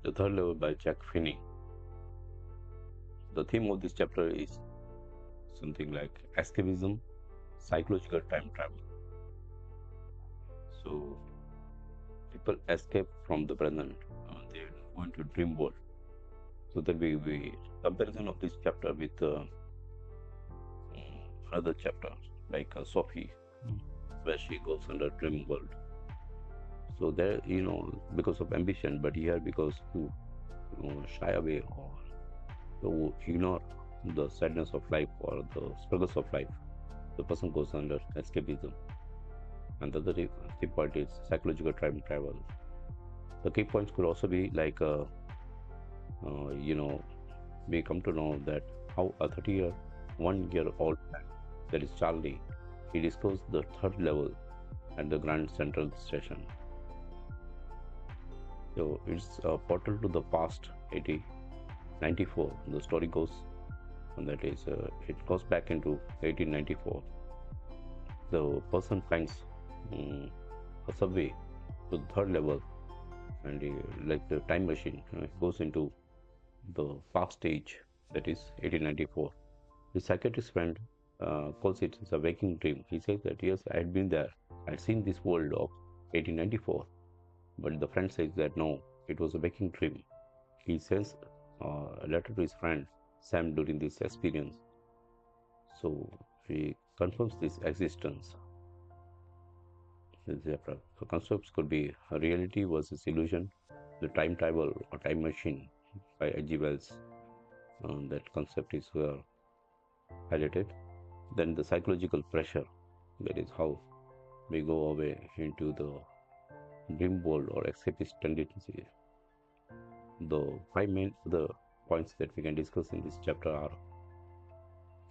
The Third Level by Jack Finney. The theme of this chapter is something like escapism, psychological time travel. So people escape from the present, they go into dream world. So there will be comparison of this chapter with another chapter like Sophie, where she goes under dream world. So there, because of ambition, but here because to shy away or to ignore the sadness of life or the struggles of life, the person goes under escapism. And the other key point is psychological time travel. The key points could also be like, we come to know that how a 1-year-old man, that is Charlie, he discovers the third level at the Grand Central Station. So it's a portal to the past, 1894. The story goes, and that is, it goes back into 1894. The person finds a subway to the third level, and like the time machine, goes into the past age, that is 1894. The psychiatrist friend calls it as a waking dream. He says that yes, I had been there, I had seen this world of 1894, but the friend says that no, it was a waking dream. He sends a letter to his friend Sam during this experience. So he confirms this existence. So concepts could be reality versus illusion, the time travel or time machine by H.G. Wells. That concept is highlighted. Then the psychological pressure, that is how we go away into the dream world or escapist tendency. The 5 main other points that we can discuss in this chapter are: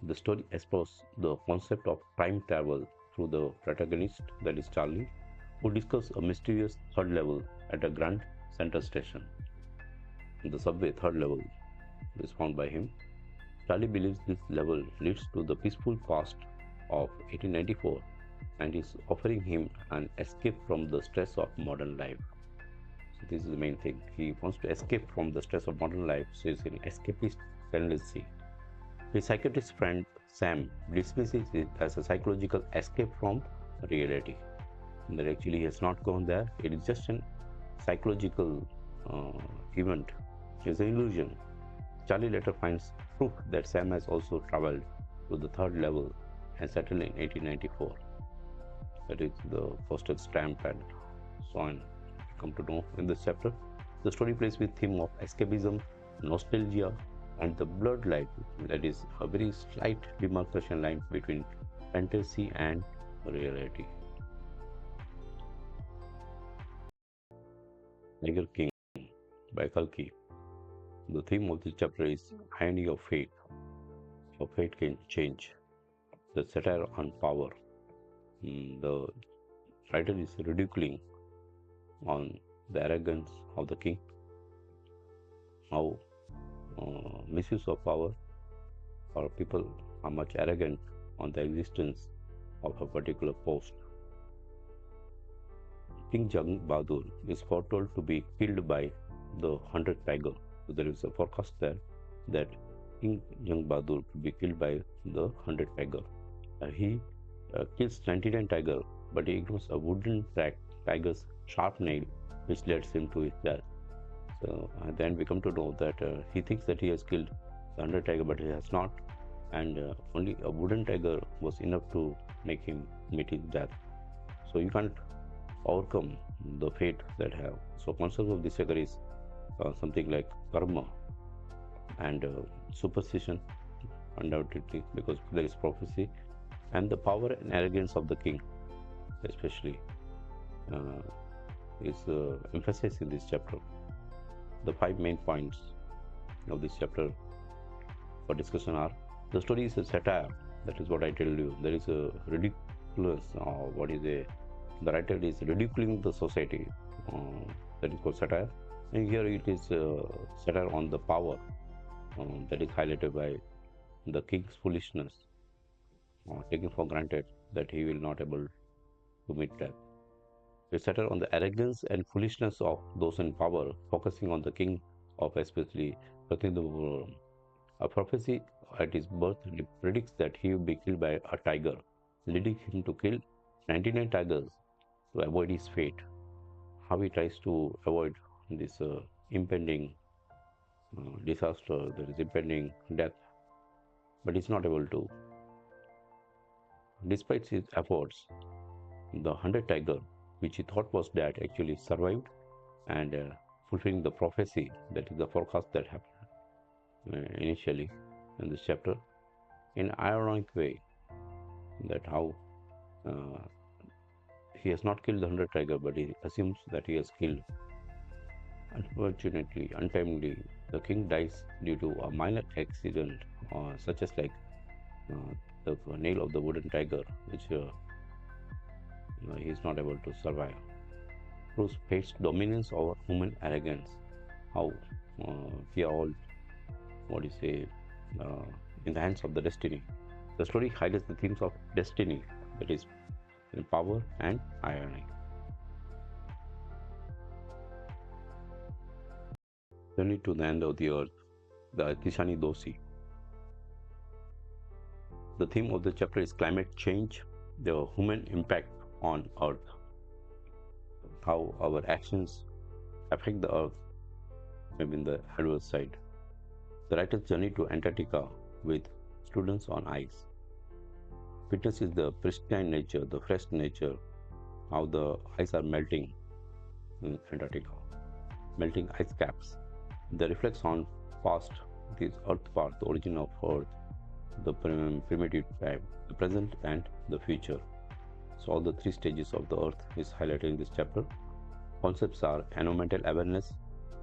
the story explores the concept of time travel through the protagonist, that is Charlie, who discovers a mysterious third level at a Grand Central Station. The subway third level is found by him. Charlie believes this level leads to the peaceful past of 1894 and is offering him an escape from the stress of modern life. So this is the main thing. He wants to escape from the stress of modern life, so it's an escapist tendency. His psychiatrist friend Sam dismisses it as a psychological escape from reality. That actually has not gone there. It is just an psychological event. It's an illusion. Charlie later finds proof that Sam has also traveled to the third level and settled in 1894. That is the postage stamp and so on. Come to know in this chapter. The story plays with theme of escapism, nostalgia, and the blurred line, that is a very slight demarcation line between fantasy and reality. Tiger King by Kalki. The theme of this chapter is irony of fate. How fate can change. The satire on power. The writer is ridiculing on the arrogance of the king, how misuse of power, or people are much arrogant on the existence of a particular post. King Jung Bahadur is foretold to be killed by the 100 tiger. So there is a forecast there that King Jung Bahadur could be killed by the 100 tiger. He kills 99 tiger, but he ignores a wooden tiger's sharp nail, which leads him to his death. So then we come to know that he thinks that he has killed the 100 tiger, but he has not, and only a wooden tiger was enough to make him meet his death. So you can't overcome the fate that have. So concept of this chapter is something like karma and superstition, undoubtedly, because there is prophecy, and the power and arrogance of the king, especially, is emphasized in this chapter. The 5 main points of this chapter for discussion are: the story is a satire, that is what I tell you. There is a ridiculous, the writer is ridiculing the society, that is called satire, and here it is satire on the power, that is highlighted by the king's foolishness, taking for granted that he will not able to meet death. A satire on the arrogance and foolishness of those in power, focusing on the king of especially Pratindapuram. A prophecy at his birth predicts that he will be killed by a tiger, leading him to kill 99 tigers to avoid his fate. How he tries to avoid this impending disaster, there is impending death, but he's not able to. Despite his efforts, the 100 tiger, which he thought was dead, actually survived and fulfilling the prophecy, that is the forecast that happened initially in this chapter, in an ironic way, that how uh, he has not killed the 100 tiger, but he assumes that he has killed. Unfortunately, untimely, the king dies due to a minor accident, such as like uh, the nail of the wooden tiger, which he is not able to survive. Proves fate's dominance over human arrogance. How we are all, what do you say, uh, in the hands of the destiny. The story highlights the themes of destiny, that is, power and irony. Journey to the end of the earth, the Tishani Dosi. The theme of the chapter is climate change, the human impact on earth, how our actions affect the earth, maybe in the adverse side. The writer's journey to Antarctica with students on ice. Witness is the pristine nature, the fresh nature, how the ice are melting in Antarctica, melting ice caps. That reflects on past, this earth part, the origin of earth, the primitive time, the present and the future. So all the three stages of the earth is highlighted in this chapter. Concepts are environmental awareness,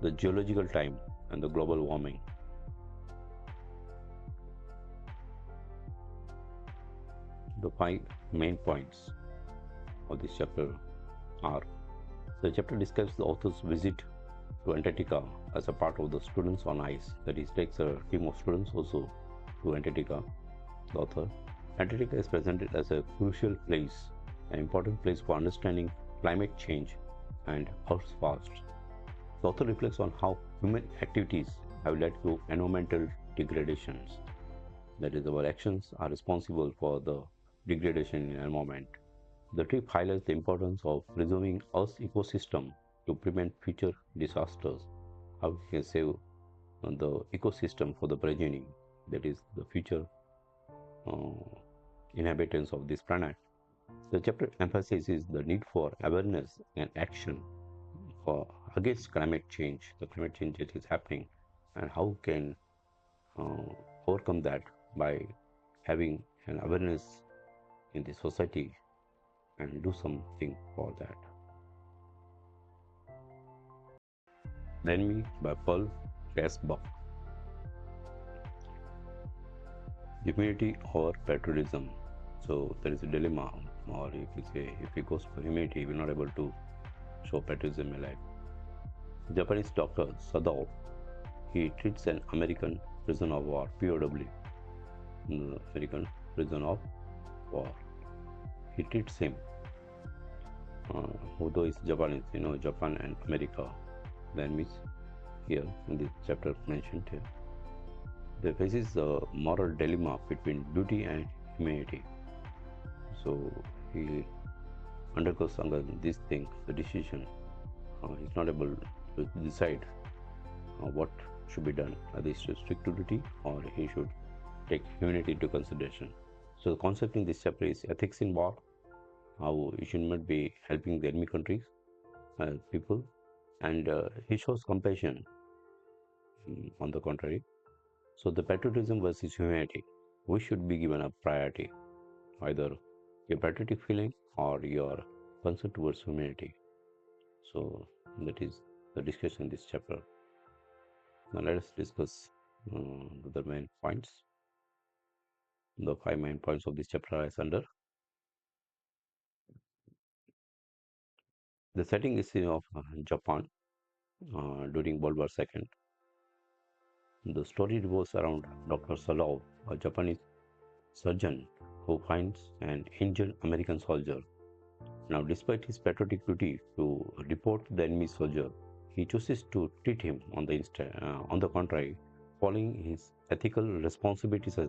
the geological time, and the global warming. The five main points of this chapter are: the chapter describes the author's visit to Antarctica as a part of the Students on Ice, that is, takes a team of students also to Antarctica. The author: Antarctica is presented as a crucial place, an important place for understanding climate change and Earth's past. The author reflects on how human activities have led to environmental degradations. That is, our actions are responsible for the degradation in environment. The trip highlights the importance of preserving Earth's ecosystem to prevent future disasters. How we can save the ecosystem for the progeny, that is, the future uh, inhabitants of this planet. The chapter emphasizes the need for awareness and action for against climate change, the climate change that is happening, and how can uh, overcome that by having an awareness in the society and do something for that. Then Me by Paul Buck. Humility or patriotism. So there is a dilemma, or if you say, if he goes for humility, we're not able to show patriotism in life. Japanese doctor Sadao, he treats an American prisoner of war, POW, American prisoner of war. He treats him, although he's Japanese, Japan and America, the enemies here in this chapter mentioned here. They faces a moral dilemma between duty and humanity. So he undergoes under this thing, the decision. He's not able to decide what should be done. Either he should stick to duty or he should take humanity into consideration. So the concept in this chapter is ethics in war, how you should not be helping the enemy countries, people, and he shows compassion on the contrary. So the patriotism versus humanity, we should be given a priority, either your patriotic feeling or your concern towards humanity. So that is the discussion in this chapter. Now let us discuss the main points. The five main points of this chapter are as under. The setting is of Japan during World War II. The story revolves around Dr. Salov, a Japanese surgeon who finds an injured American soldier. Now, despite his patriotic duty to report the enemy soldier, he chooses to treat him on the contrary, following his ethical responsibilities as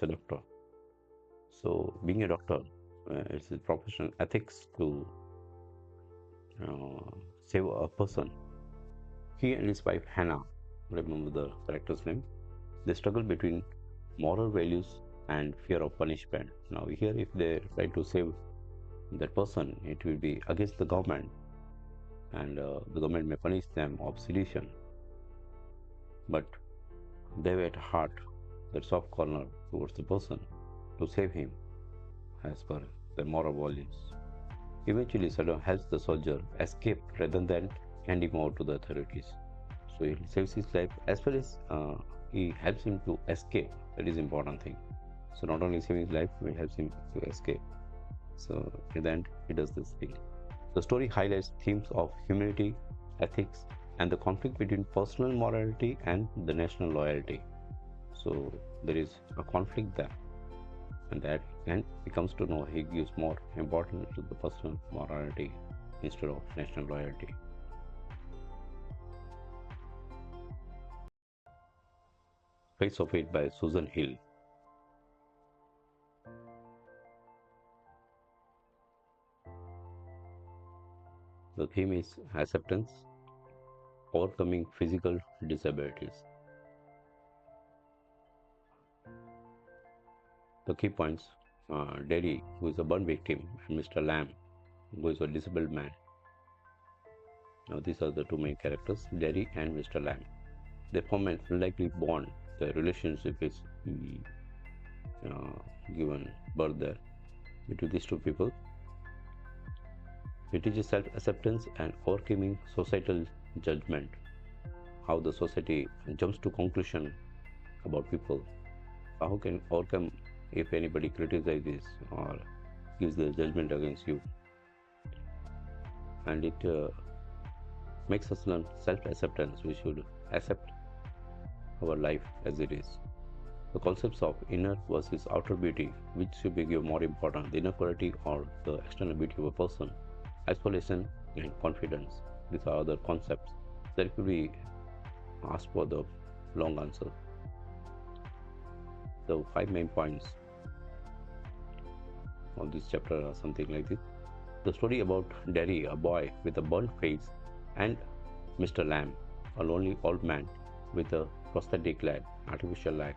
a doctor. So, being a doctor, it's his professional ethics to save a person. He and his wife Hannah, remember the character's name, they struggle between moral values and fear of punishment. Now, here, if they try to save that person, it will be against the government, and the government may punish them of sedition. But they have at heart that soft corner towards the person to save him as per their moral values. Eventually, Saddam helps the soldier escape rather than hand him over to the authorities. So he saves his life as well as he helps him to escape. That is the important thing. So not only saving his life, he helps him to escape. So in the end, he does this thing. The story highlights themes of humanity, ethics, and the conflict between personal morality and the national loyalty. So there is a conflict there, and that and he comes to know he gives more importance to the personal morality instead of national loyalty. Face of It by Susan Hill. The theme is acceptance, overcoming physical disabilities. The key points: Daddy, who is a burn victim, and Mr. Lamb, who is a disabled man. Now, these are the two main characters, Daddy and Mr. Lamb. They form an unlikely bond. The relationship is given birth there between these two people. It teaches self-acceptance and overcoming societal judgment. How the society jumps to conclusion about people. How can overcome if anybody criticizes or gives the judgment against you. And it makes us learn self-acceptance. We should accept our life as it is. The concepts of inner versus outer beauty, which should be given more importance, the inner quality or the external beauty of a person, isolation and confidence. These are other concepts that could be asked for the long answer. The 5 main points of this chapter are something like this. The story about Derry, a boy with a burnt face, and Mr. Lamb, a lonely old man with a prosthetic leg, artificial leg.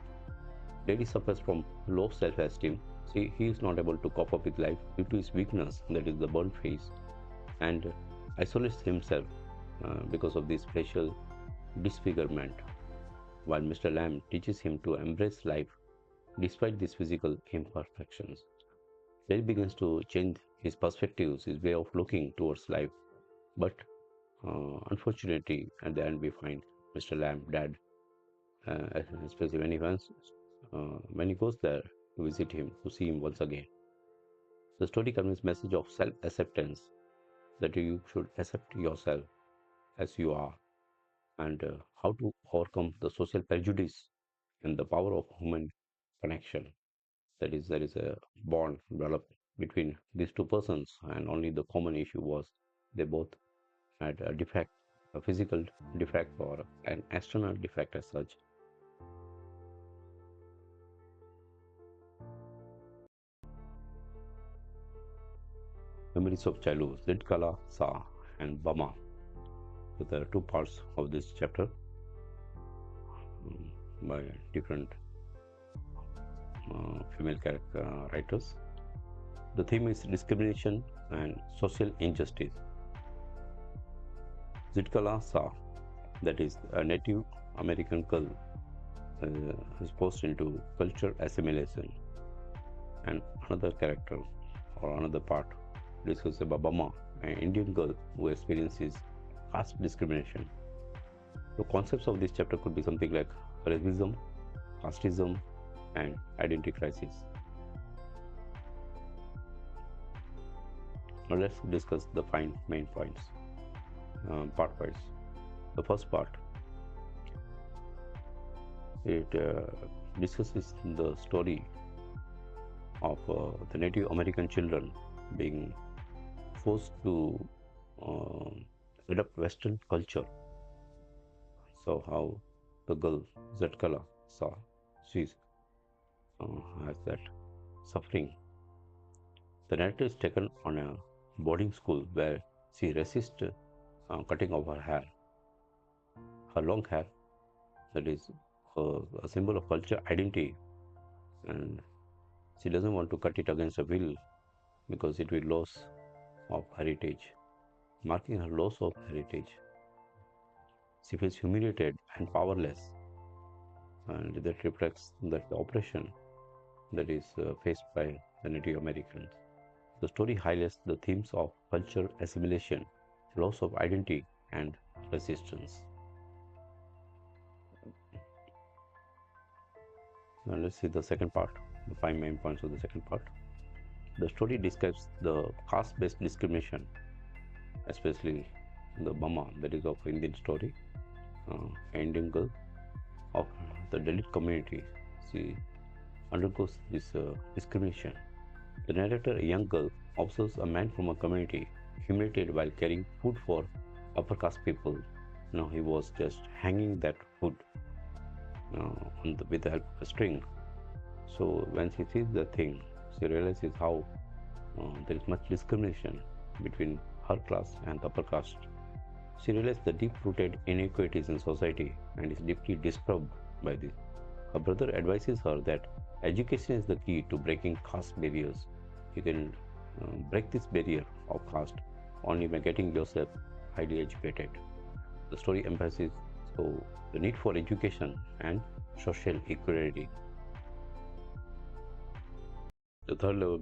Derry suffers from low self-esteem. See, he is not able to cope up with life due to his weakness, that is the burnt face, and isolates himself because of this facial disfigurement, while Mr. Lamb teaches him to embrace life despite these physical imperfections. Derry begins to change his perspectives, his way of looking towards life, but unfortunately, at the end, we find Mr. Lamb dead, especially when he goes there to visit him, to see him once again. The story conveys message of self-acceptance, that you should accept yourself as you are, and how to overcome the social prejudice and the power of human connection. That is, there is a bond developed between these two persons, and only the common issue was they both had a defect, a physical defect or an external defect as such. Memories of Childhood, Lidkala, Sa, and Bama. So there are two parts of this chapter by different female writers. The theme is discrimination and social injustice. Zitkala Sa, that is a Native American girl, is forced into culture assimilation. And another character or another part discusses about Bama, an Indian girl who experiences caste discrimination. The concepts of this chapter could be something like racism, casteism, and identity crisis. Now let's discuss the 5 main points, part-wise. The first part, it discusses the story of the Native American children being forced to uh, adopt Western culture. So how the girl Zetkala saw she has that suffering. The narrator is taken on a boarding school where she resists cutting off her long hair, that is a symbol of culture identity, and she doesn't want to cut it against her will because it will loss of heritage, marking her loss of heritage. She feels humiliated and powerless, and that reflects that oppression that is faced by the Native Americans. The story highlights the themes of culture assimilation, loss of identity, and resistance. Now let's see the second part, the five main points of the second part. The story describes the caste-based discrimination, especially the Mama, that is of Indian story, Indian girl of the Dalit community. She undergoes this discrimination. The narrator, a young girl, observes a man from a community humiliated while carrying food for upper caste people. Now he was just hanging that food with the help of a string. So when she sees the thing, she realizes how there is much discrimination between her class and the upper caste. She realizes the deep-rooted inequalities in society and is deeply disturbed by this. Her brother advises her that education is the key to breaking caste barriers. You can break this barrier of caste only by getting yourself highly educated. The story emphasizes so the need for education and social equality. The third level